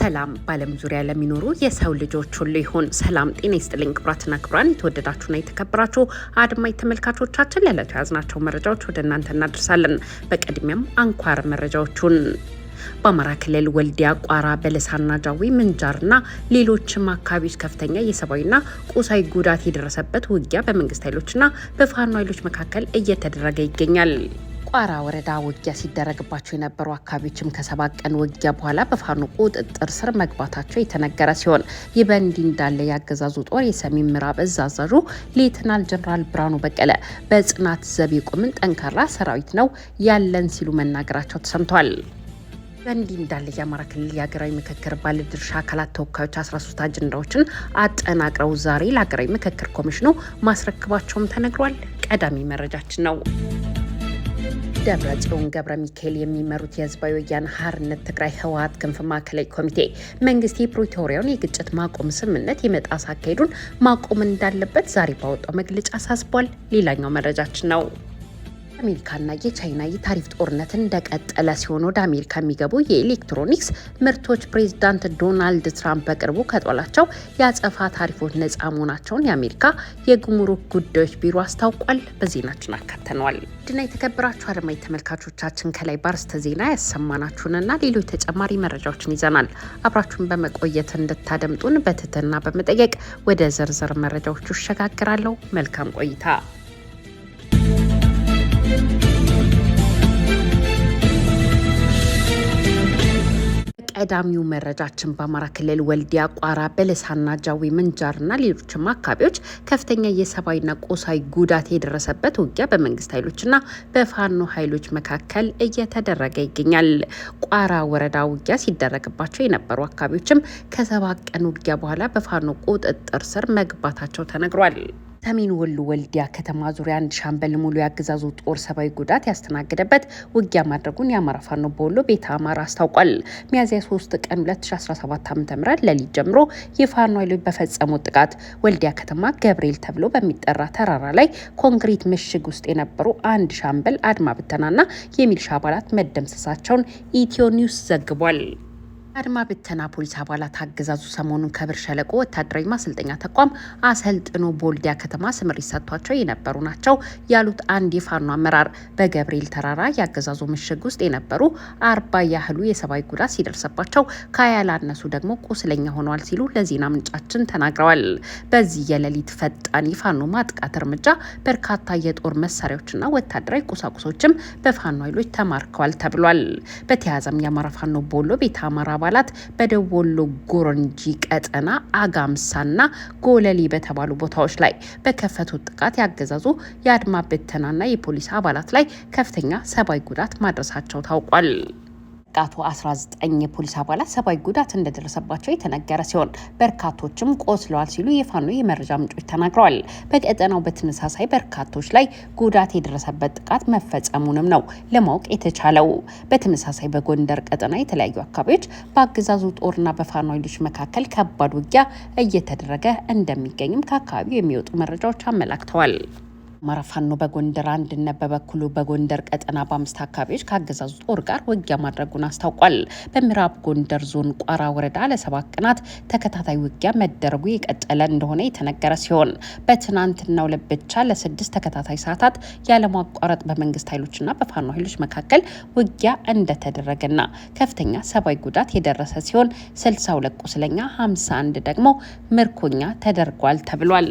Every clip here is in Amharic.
ሰላም በዓለም ዙሪያ ለሚኖሩ የሰው ልጆች ሁሉ ይሁን። ሰላም ጤና ይስጥልኝ። ክቡራትና ክቡራን የተወደዳችሁና የተከበራችሁ አድማጭ ተመልካቾቻችን ለዕለቱ የያዝናቸው መረጃዎች ወደ እናንተ እናደርሳለን። በቅድሚያም አንኳር መረጃዎቹን በአማራ ክልል ወልዲያ፣ ቋራ፣ በለሳና ጃዊ፣ ምንጃርና ሌሎችም አካባቢዎች ከፍተኛ የሰብአዊና ቁሳዊ ጉዳት የደረሰበት ውጊያ በመንግስት ኃይሎችና በፋኖ ኃይሎች መካከል እየተደረገ ይገኛል። ቋራ ወረዳ ውጊያ ሲደረግባቸው የነበሩ አካባቢዎችም ከ7 ቀን ውጊያ በኋላ በፋኖ ቁጥጥር ስር መግባታቸው የተነገረ ሲሆን ይህ በእንዲህ እንዳለ የአገዛዙ ጦር የሰሜን ምዕራብ እዝ አዛዡ ሌተናል ጀነራል ብርሃኑ በቀለ በጽናት ዘብ የቆምን ጠንካራ ሰራዊት ነው ያለን ሲሉ መናገራቸው ተሰምቷል። በእንዲህ እንዳለ የአማራ ክልል የሀገራዊ ምክክር ባለድርሻ አካላት ተወካዮች 13 አጀንዳዎችን አጠናቅረው ዛሬ ለሀገራዊ ምክክር ኮሚሽኑ ማስረክባቸውም ተነግሯል። ቀዳሚ መረጃችን ነው። ደብረጽዮን ገብረ ሚካኤል የሚመሩት የህዝባዊ ወያነ ሓርነት ትግራይ ህወሓት ክንፍ ማዕከላዊ ኮሚቴ መንግስት የፕሪቶሪያውን የግጭት ማቆም ስምምነት የመጣስ አካሄዱን ማቆም እንዳለበት ዛሬ ባወጣው መግለጫ አሳስቧል። ሌላኛው መረጃችን ነው። አሜሪካና የቻይና የታሪፍ ጦርነት እንደቀጠለ ሲሆን ወደ አሜሪካ የሚገቡ የኤሌክትሮኒክስ ምርቶች ፕሬዚዳንት ዶናልድ ትራምፕ በቅርቡ ከጧላቸው የአጸፋ ታሪፎች ነፃ መሆናቸውን የአሜሪካ የጉምሩክ ጉዳዮች ቢሮ አስታውቋል። በዜናችን አካተነዋል። ድና የተከበራችሁ አድማጭ ተመልካቾቻችን ከላይ ባርስተ ዜና ያሰማናችሁንና ሌሎች ተጨማሪ መረጃዎችን ይዘናል። አብራችሁን በመቆየት እንድታደምጡን በትህትና በመጠየቅ ወደ ዝርዝር መረጃዎቹ እሸጋግራለሁ። መልካም ቆይታ። ቀዳሚው መረጃችን በአማራ ክልል ወልዲያ፣ ቋራ፣ በለሳና ጃዊ፣ ምንጃርና ሌሎችም አካባቢዎች ከፍተኛ የሰብአዊና ቁሳዊ ጉዳት የደረሰበት ውጊያ በመንግስት ኃይሎችና በፋኖ ኃይሎች መካከል እየተደረገ ይገኛል። ቋራ ወረዳ ውጊያ ሲደረግባቸው የነበሩ አካባቢዎችም ከ7 ቀን ውጊያ በኋላ በፋኖ ቁጥጥር ስር መግባታቸው ተነግሯል። ሰሜን ወሎ ወልዲያ ከተማ ዙሪያ አንድ ሻምበል ሙሉ የአገዛዙ ጦር ሰብአዊ ጉዳት ያስተናገደበት ውጊያ ማድረጉን የአማራ ፋኖ በወሎ ቤተ አማራ አስታውቋል። ሚያዝያ 3 ቀን 2017 ዓ.ም ሌሊት ጀምሮ የፋኖ ኃይሎች በፈጸሙት ጥቃት ወልዲያ ከተማ ገብርኤል ተብሎ በሚጠራ ተራራ ላይ ኮንክሪት ምሽግ ውስጥ የነበሩ አንድ ሻምበል አድማ ብተናና የሚሊሻ አባላት መደምሰሳቸውን ኢትዮ ኒውስ ዘግቧል። አድማ ብተና ፖሊስ አባላት አገዛዙ ሰሞኑን ከብር ሸለቆ ወታደራዊ ማሰልጠኛ ተቋም አሰልጥኖ በወልዲያ ከተማ ስምሪት ሰጥቷቸው የነበሩ ናቸው ያሉት አንድ የፋኖ አመራር በገብርኤል ተራራ የአገዛዙ ምሽግ ውስጥ የነበሩ 40 ያህሉ የሰብአዊ ጉዳት ሲደርሰባቸው ከ20 ያላነሱ ደግሞ ቁስለኛ ሆነዋል ሲሉ ለዜና ምንጫችን ተናግረዋል። በዚህ የሌሊት ፈጣን የፋኖ ማጥቃት እርምጃ በርካታ የጦር መሳሪያዎችና ወታደራዊ ቁሳቁሶችም በፋኖ ኃይሎች ተማርከዋል ተብሏል። በተያያዘም የአማራ ፋኖ በወሎ ቤተ አማራ አባላት በደቡብ ወሎ ጎረንጂ ቀጠና አጋምሳና ጎለሊ በተባሉ ቦታዎች ላይ በከፈቱት ጥቃት ያገዛዙ የአድማ ብተናና የፖሊስ አባላት ላይ ከፍተኛ ሰብአዊ ጉዳት ማድረሳቸው ታውቋል። ጥቃቱ 19 የፖሊስ አባላት ሰብአዊ ጉዳት እንደደረሰባቸው የተነገረ ሲሆን በርካቶችም ቆስለዋል ሲሉ የፋኖ የመረጃ ምንጮች ተናግረዋል። በቀጠናው በተመሳሳይ በርካቶች ላይ ጉዳት የደረሰበት ጥቃት መፈጸሙንም ነው ለማወቅ የተቻለው። በተመሳሳይ በጎንደር ቀጠና የተለያዩ አካባቢዎች በአገዛዙ ጦርና በፋኖ ኃይሎች መካከል ከባድ ውጊያ እየተደረገ እንደሚገኝም ከአካባቢው የሚወጡ መረጃዎች አመላክተዋል። አማራ ፋኖ በጎንደር አንድነት በበኩሉ በጎንደር ቀጠና በ5 አካባቢዎች ከአገዛዙ ጦር ጋር ውጊያ ማድረጉን አስታውቋል። በምዕራብ ጎንደር ዞን ቋራ ወረዳ ለ7 ቀናት ተከታታይ ውጊያ መደረጉ የቀጠለ እንደሆነ የተነገረ ሲሆን በትናንትናው ዕለት ብቻ ለ6 ተከታታይ ሰዓታት ያለማቋረጥ በመንግስት ኃይሎችና በፋኖ ኃይሎች መካከል ውጊያ እንደተደረገና ከፍተኛ ሰብአዊ ጉዳት የደረሰ ሲሆን 62 ቁስለኛ፣ 51 ደግሞ ምርኮኛ ተደርጓል ተብሏል።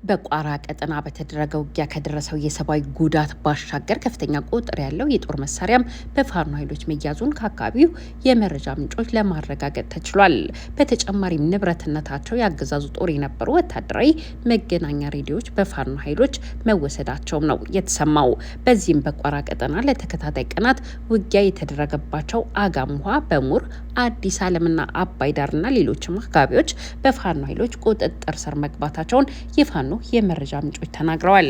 በቋራ ቀጠና በተደረገ ውጊያ ከደረሰው የሰብአዊ ጉዳት ባሻገር ከፍተኛ ቁጥር ያለው የጦር መሳሪያም በፋኖ ኃይሎች መያዙን ከአካባቢው የመረጃ ምንጮች ለማረጋገጥ ተችሏል። በተጨማሪም ንብረትነታቸው የአገዛዙ ጦር የነበሩ ወታደራዊ መገናኛ ሬዲዮዎች በፋኖ ኃይሎች መወሰዳቸውም ነው የተሰማው። በዚህም በቋራ ቀጠና ለተከታታይ ቀናት ውጊያ የተደረገባቸው አጋምኋ፣ በሙር፣ አዲስ ዓለምና አባይ ዳርና ሌሎችም አካባቢዎች በፋኖ ኃይሎች ቁጥጥር ስር መግባታቸውን የፋኖ የመረጃ ምንጮች ተናግረዋል።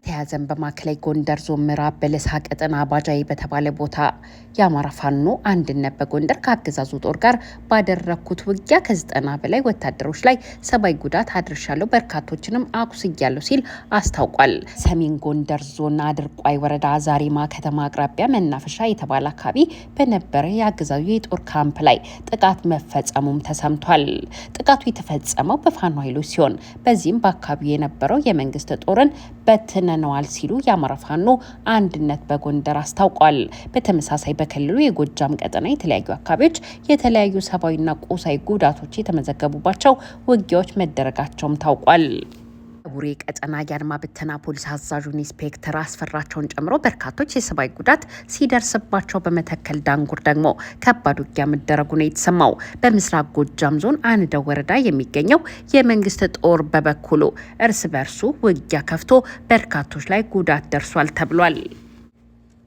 ተያዘን በማዕከላዊ ጎንደር ዞን ምዕራብ በለሳ ቀጠና ባጃይ በተባለ ቦታ የአማራ ፋኖ አንድነት በጎንደር ከአገዛዙ ጦር ጋር ባደረኩት ውጊያ ከ90 በላይ ወታደሮች ላይ ሰብአዊ ጉዳት አድርሻለሁ፣ በርካቶችንም አቁስያለሁ ሲል አስታውቋል። ሰሜን ጎንደር ዞን አድርቋይ ወረዳ ዛሪማ ከተማ አቅራቢያ መናፈሻ የተባለ አካባቢ በነበረ የአገዛዙ የጦር ካምፕ ላይ ጥቃት መፈጸሙም ተሰምቷል። ጥቃቱ የተፈጸመው በፋኖ ኃይሎች ሲሆን በዚህም በአካባቢው የነበረው የመንግስት ጦርን በትነነዋል ሲሉ የአማራ ፋኖ አንድነት በጎንደር አስታውቋል። በተመሳሳይ በክልሉ የጎጃም ቀጠና የተለያዩ አካባቢዎች የተለያዩ ሰብአዊና ቁሳዊ ጉዳቶች የተመዘገቡባቸው ውጊያዎች መደረጋቸውም ታውቋል። ቡሬ ቀጠና የአድማ ብተና ፖሊስ አዛዡ ኢንስፔክተር አስፈራቸውን ጨምሮ በርካቶች የሰብአዊ ጉዳት ሲደርስባቸው፣ በመተከል ዳንጉር ደግሞ ከባድ ውጊያ መደረጉ ነው የተሰማው። በምስራቅ ጎጃም ዞን አንደው ወረዳ የሚገኘው የመንግስት ጦር በበኩሉ እርስ በርሱ ውጊያ ከፍቶ በርካቶች ላይ ጉዳት ደርሷል ተብሏል።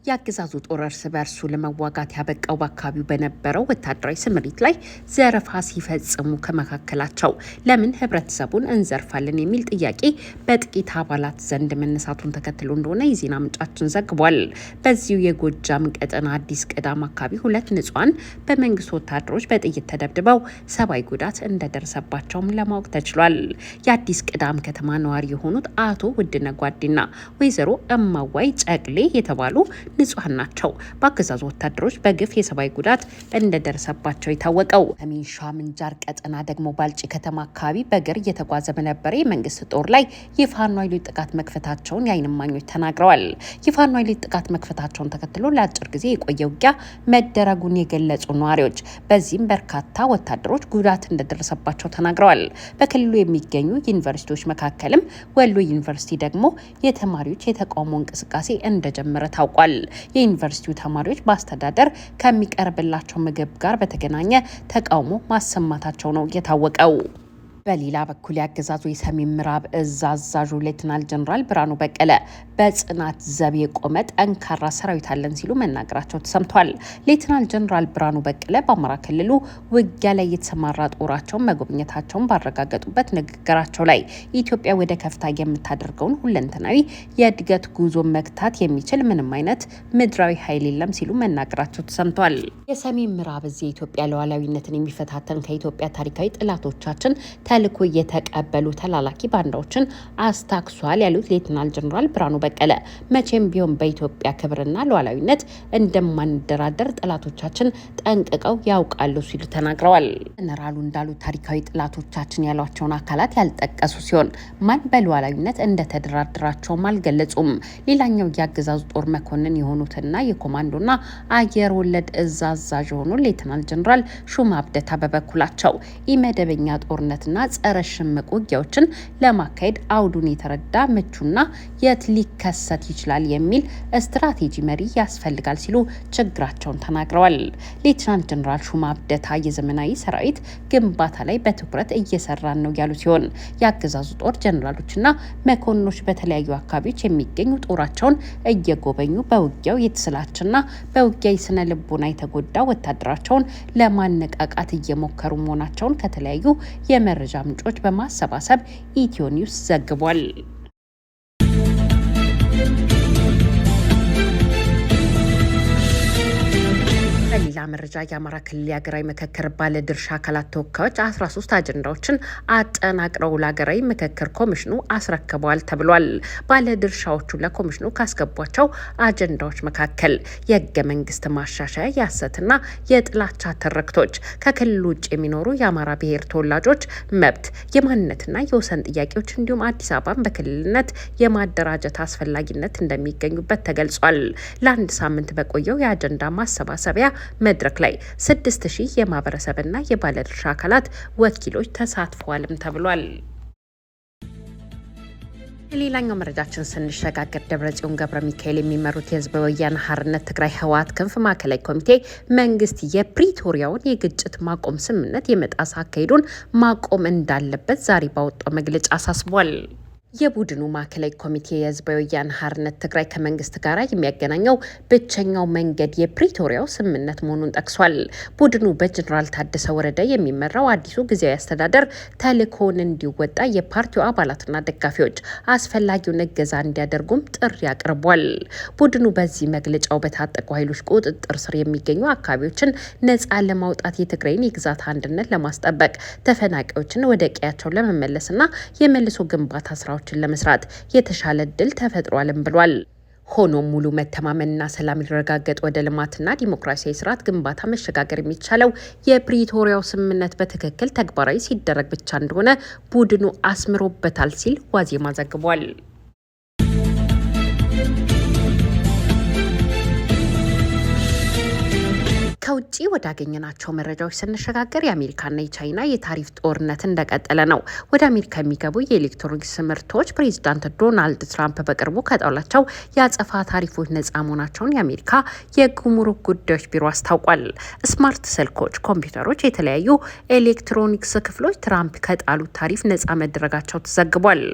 የአገዛዙ ጦር እርስ በርሱ ለመዋጋት ያበቃው በአካባቢው በነበረው ወታደራዊ ስምሪት ላይ ዘረፋ ሲፈጽሙ ከመካከላቸው ለምን ህብረተሰቡን እንዘርፋለን የሚል ጥያቄ በጥቂት አባላት ዘንድ መነሳቱን ተከትሎ እንደሆነ የዜና ምንጫችን ዘግቧል። በዚሁ የጎጃም ቀጠና አዲስ ቅዳም አካባቢ 2 ንጹሃን በመንግስት ወታደሮች በጥይት ተደብድበው ሰብአዊ ጉዳት እንደደረሰባቸውም ለማወቅ ተችሏል። የአዲስ ቅዳም ከተማ ነዋሪ የሆኑት አቶ ውድነ ጓዲና ወይዘሮ እማዋይ ጨቅሌ የተባሉ ንጹሃን ናቸው። በአገዛዙ ወታደሮች በግፍ የሰብአዊ ጉዳት እንደደረሰባቸው የታወቀው። ሰሜን ሸዋ ምንጃር ቀጠና ደግሞ ባልጪ ከተማ አካባቢ በእግር እየተጓዘ በነበረ የመንግስት ጦር ላይ የፋኖ ኃይሎች ጥቃት መክፈታቸውን የዓይን እማኞች ተናግረዋል። የፋኖ ኃይሎች ጥቃት መክፈታቸውን ተከትሎ ለአጭር ጊዜ የቆየ ውጊያ መደረጉን የገለጹ ነዋሪዎች በዚህም በርካታ ወታደሮች ጉዳት እንደደረሰባቸው ተናግረዋል። በክልሉ የሚገኙ ዩኒቨርሲቲዎች መካከልም ወሎ ዩኒቨርሲቲ ደግሞ የተማሪዎች የተቃውሞ እንቅስቃሴ እንደጀመረ ታውቋል። የዩኒቨርሲቲው ተማሪዎች በአስተዳደር ከሚቀርብላቸው ምግብ ጋር በተገናኘ ተቃውሞ ማሰማታቸው ነው የታወቀው። በሌላ በኩል ያገዛዙ የሰሜን ምዕራብ እዝ አዛዡ ሌተናል ጀነራል ብርሃኑ በቀለ በጽናት ዘብ የቆመ ጠንካራ ሰራዊት አለን ሲሉ መናገራቸው ተሰምቷል። ሌተናል ጀነራል ብርሃኑ በቀለ በአማራ ክልሉ ውጊያ ላይ የተሰማራ ጦራቸውን መጎብኘታቸውን ባረጋገጡበት ንግግራቸው ላይ ኢትዮጵያ ወደ ከፍታ የምታደርገውን ሁለንተናዊ የእድገት ጉዞ መግታት የሚችል ምንም አይነት ምድራዊ ኃይል የለም ሲሉ መናገራቸው ተሰምቷል። የሰሜን ምዕራብ እዝ የኢትዮጵያ ሉዓላዊነትን የሚፈታተን ከኢትዮጵያ ታሪካዊ ጠላቶቻችን ተልዕኮ የተቀበሉ ተላላኪ ባንዳዎችን አስታክሷል ያሉት ሌተናል ጀነራል ብርሃኑ በቀለ መቼም ቢሆን በኢትዮጵያ ክብርና ሉዓላዊነት እንደማንደራደር ጠላቶቻችን ጠንቅቀው ያውቃሉ ሲሉ ተናግረዋል። ጀነራሉ እንዳሉት ታሪካዊ ጠላቶቻችን ያሏቸውን አካላት ያልጠቀሱ ሲሆን ማን በሉዓላዊነት እንደተደራደራቸውም አልገለጹም። ሌላኛው የአገዛዙ ጦር መኮንን የሆኑትና የኮማንዶና አየር ወለድ እዝ አዛዥ የሆኑ ሌተናል ጀነራል ሹማ አብደታ በበኩላቸው ኢመደበኛ ጦርነትና ጸረ ሽምቅ ውጊያዎችን ለማካሄድ አውዱን የተረዳ ምቹና የት ሊከሰት ይችላል የሚል ስትራቴጂ መሪ ያስፈልጋል ሲሉ ችግራቸውን ተናግረዋል። ሌተናንት ጀነራል ሹማ አብደታ የዘመናዊ ሰራዊት ግንባታ ላይ በትኩረት እየሰራን ነው ያሉ ሲሆን የአገዛዙ ጦር ጀነራሎችና መኮንኖች በተለያዩ አካባቢዎች የሚገኙ ጦራቸውን እየጎበኙ በውጊያው የተሰላችና በውጊያ የስነ ልቦና የተጎዳ ወታደራቸውን ለማነቃቃት እየሞከሩ መሆናቸውን ከተለያዩ የመረጃ ምንጮች በማሰባሰብ ኢትዮ ኒውስ ዘግቧል። በሌላ መረጃ የአማራ ክልል የሀገራዊ ምክክር ባለድርሻ አካላት ተወካዮች 13 አጀንዳዎችን አጠናቅረው ለሀገራዊ ምክክር ኮሚሽኑ አስረክበዋል ተብሏል። ባለድርሻዎቹ ለኮሚሽኑ ካስገቧቸው አጀንዳዎች መካከል የህገ መንግስት ማሻሻያ፣ የሐሰትና የጥላቻ ትርክቶች፣ ከክልሉ ውጭ የሚኖሩ የአማራ ብሔር ተወላጆች መብት፣ የማንነትና የወሰን ጥያቄዎች እንዲሁም አዲስ አበባን በክልልነት የማደራጀት አስፈላጊነት እንደሚገኙበት ተገልጿል። ለአንድ ሳምንት በቆየው የአጀንዳ ማሰባሰቢያ መድረክ ላይ 6000 የማህበረሰብና የባለድርሻ አካላት ወኪሎች ተሳትፈዋልም ተብሏል። ሌላኛው መረጃችን ስንሸጋገር ደብረጽዮን ገብረ ሚካኤል የሚመሩት የህዝብ ወያነ ሓርነት ትግራይ ህወሓት ክንፍ ማዕከላዊ ኮሚቴ መንግስት የፕሪቶሪያውን የግጭት ማቆም ስምምነት የመጣስ አካሄዱን ማቆም እንዳለበት ዛሬ ባወጣው መግለጫ አሳስቧል። የቡድኑ ማዕከላዊ ኮሚቴ የህዝባዊ ወያነ ሓርነት ትግራይ ከመንግስት ጋር የሚያገናኘው ብቸኛው መንገድ የፕሪቶሪያው ስምምነት መሆኑን ጠቅሷል። ቡድኑ በጀኔራል ታደሰ ወረደ የሚመራው አዲሱ ጊዜያዊ አስተዳደር ተልዕኮውን እንዲወጣ የፓርቲው አባላትና ደጋፊዎች አስፈላጊውን እገዛ እንዲያደርጉም ጥሪ አቅርቧል። ቡድኑ በዚህ መግለጫው በታጠቁ ኃይሎች ቁጥጥር ስር የሚገኙ አካባቢዎችን ነጻ ለማውጣት፣ የትግራይን የግዛት አንድነት ለማስጠበቅ፣ ተፈናቃዮችን ወደ ቀያቸው ለመመለስና የመልሶ ግንባታ ስራዎችን ለመስራት የተሻለ እድል ተፈጥሯልም ብሏል። ሆኖም ሙሉ መተማመንና ሰላም ሊረጋገጥ ወደ ልማትና ዲሞክራሲያዊ ስርዓት ግንባታ መሸጋገር የሚቻለው የፕሪቶሪያው ስምምነት በትክክል ተግባራዊ ሲደረግ ብቻ እንደሆነ ቡድኑ አስምሮበታል ሲል ዋዜማ ዘግቧል። ከውጭ ወዳገኘናቸው መረጃዎች ስንሸጋገር የአሜሪካና የቻይና የታሪፍ ጦርነት እንደቀጠለ ነው። ወደ አሜሪካ የሚገቡ የኤሌክትሮኒክስ ምርቶች ፕሬዚዳንት ዶናልድ ትራምፕ በቅርቡ ከጣሏቸው የአጸፋ ታሪፎች ነጻ መሆናቸውን የአሜሪካ የጉምሩክ ጉዳዮች ቢሮ አስታውቋል። ስማርት ስልኮች፣ ኮምፒውተሮች፣ የተለያዩ ኤሌክትሮኒክስ ክፍሎች ትራምፕ ከጣሉት ታሪፍ ነጻ መደረጋቸው ተዘግቧል።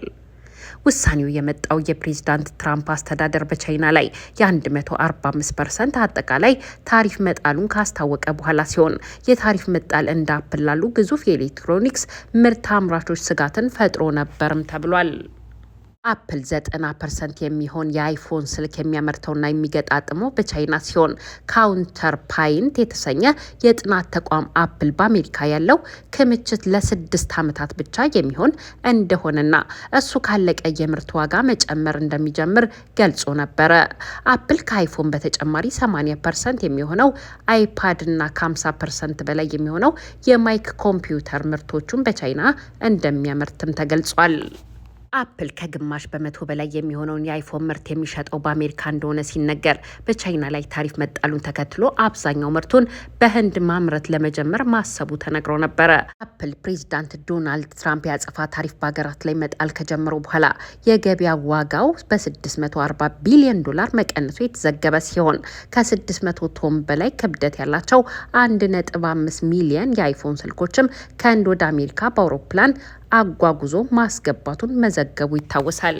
ውሳኔው የመጣው የፕሬዝዳንት ትራምፕ አስተዳደር በቻይና ላይ የ145% አጠቃላይ ታሪፍ መጣሉን ካስታወቀ በኋላ ሲሆን የታሪፍ መጣል እንደ አፕል ላሉ ግዙፍ የኤሌክትሮኒክስ ምርት አምራቾች ስጋትን ፈጥሮ ነበርም ተብሏል። አፕል 90% የሚሆን የአይፎን ስልክ የሚያመርተውና የሚገጣጥመው በቻይና ሲሆን ካውንተር ፓይንት የተሰኘ የጥናት ተቋም አፕል በአሜሪካ ያለው ክምችት ለ6 ዓመታት ብቻ የሚሆን እንደሆነና እሱ ካለቀ የምርት ዋጋ መጨመር እንደሚጀምር ገልጾ ነበረ። አፕል ከአይፎን በተጨማሪ 80% የሚሆነው አይፓድ እና ከ50% በላይ የሚሆነው የማይክ ኮምፒውተር ምርቶቹን በቻይና እንደሚያመርትም ተገልጿል። አፕል ከግማሽ በመቶ በላይ የሚሆነውን የአይፎን ምርት የሚሸጠው በአሜሪካ እንደሆነ ሲነገር በቻይና ላይ ታሪፍ መጣሉን ተከትሎ አብዛኛው ምርቱን በህንድ ማምረት ለመጀመር ማሰቡ ተነግሮ ነበረ። አፕል ፕሬዚዳንት ዶናልድ ትራምፕ ያጸፋ ታሪፍ በሀገራት ላይ መጣል ከጀመሩ በኋላ የገበያ ዋጋው በ$640 ቢሊዮን መቀነሱ የተዘገበ ሲሆን ከ600 ቶን በላይ ክብደት ያላቸው 1.5 ሚሊዮን የአይፎን ስልኮችም ከህንድ ወደ አሜሪካ በአውሮፕላን አጓጉዞ ማስገባቱን መዘገቡ ይታወሳል።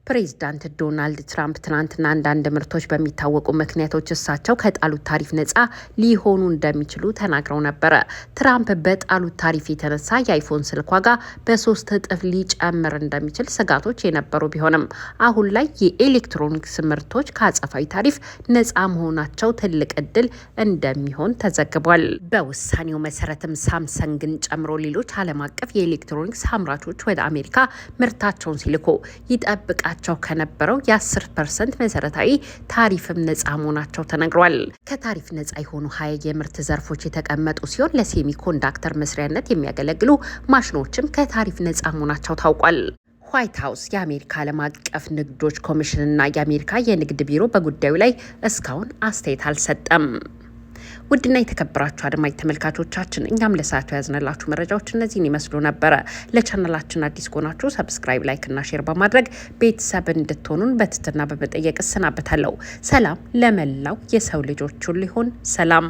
ፕሬዚዳንት ዶናልድ ትራምፕ ትናንትና አንዳንድ ምርቶች በሚታወቁ ምክንያቶች እሳቸው ከጣሉት ታሪፍ ነጻ ሊሆኑ እንደሚችሉ ተናግረው ነበረ። ትራምፕ በጣሉት ታሪፍ የተነሳ የአይፎን ስልክ ዋጋ በ3 እጥፍ ሊጨምር እንደሚችል ስጋቶች የነበሩ ቢሆንም አሁን ላይ የኤሌክትሮኒክስ ምርቶች ከአጸፋዊ ታሪፍ ነጻ መሆናቸው ትልቅ እድል እንደሚሆን ተዘግቧል። በውሳኔው መሰረትም ሳምሰንግን ጨምሮ ሌሎች ዓለም አቀፍ የኤሌክትሮኒክስ አምራቾች ወደ አሜሪካ ምርታቸውን ሲልኩ ይጠብቃል ቸው ከነበረው የ10% መሰረታዊ ታሪፍም ነጻ መሆናቸው ተነግሯል። ከታሪፍ ነጻ የሆኑ 20 የምርት ዘርፎች የተቀመጡ ሲሆን ለሴሚ ኮንዳክተር መስሪያነት የሚያገለግሉ ማሽኖችም ከታሪፍ ነጻ መሆናቸው ታውቋል። ዋይት ሀውስ፣ የአሜሪካ ዓለም አቀፍ ንግዶች ኮሚሽንና የአሜሪካ የንግድ ቢሮ በጉዳዩ ላይ እስካሁን አስተያየት አልሰጠም። ውድና የተከበራችሁ አድማጭ ተመልካቾቻችን እኛም ለሰዓቱ ያዝነላችሁ መረጃዎች እነዚህን ይመስሉ ነበረ። ለቻናላችን አዲስ ከሆናችሁ ሰብስክራይብ፣ ላይክ እና ሼር በማድረግ ቤተሰብ እንድትሆኑን በትህትና በመጠየቅ እሰናበታለሁ። ሰላም ለመላው የሰው ልጆች ሁሉ ይሁን። ሰላም